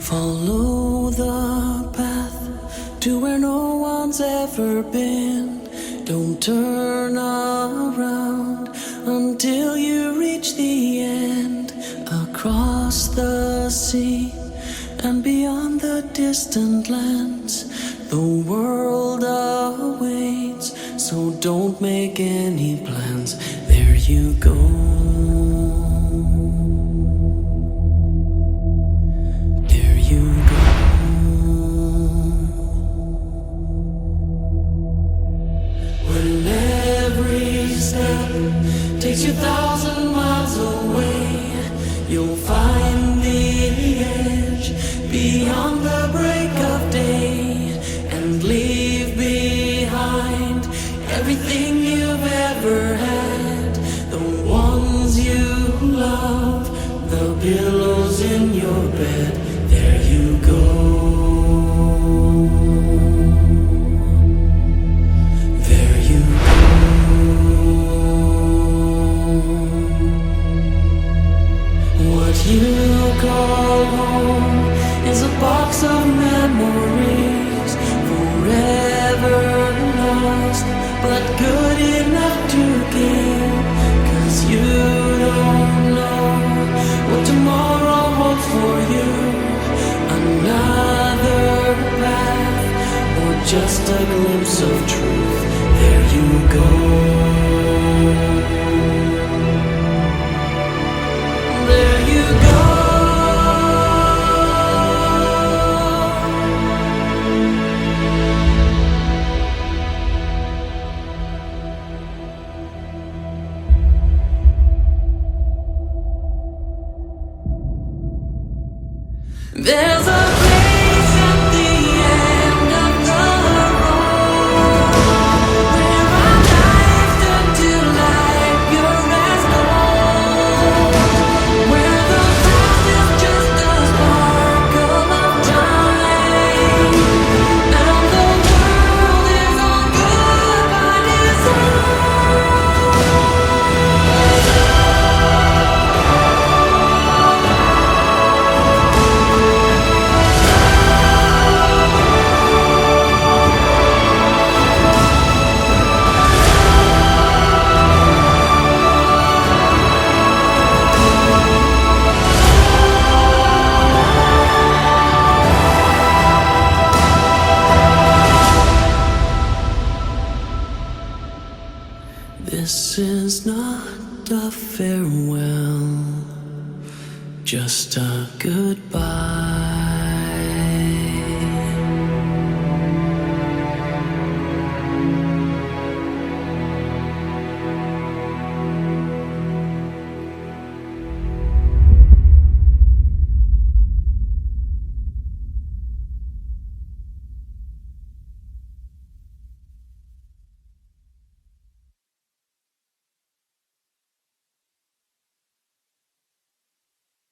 Follow the path to where no one's ever been. Don't turn around until you reach the end. Across the sea and beyond the distant lands, the world awaits, so don't make any plans. There you go. There you go. When every step takes you 1,000 miles away, you'll find the edge beyond the break of day, and leave behind everything you've ever had, the ones you love, the pillows in your bed. There you go. There you go. What you call home is a box of memories, forever lost, but good enough to keep. 'Cause you don't know what tomorrow holds for you. Another path, or just a glimpse of truth. There you go. There you go. There's a place at the end of the road where our lives turn to light, pure as gold, where the past is just a sparkle of time, and the world is all good by design. This is not a farewell, just a goodbye.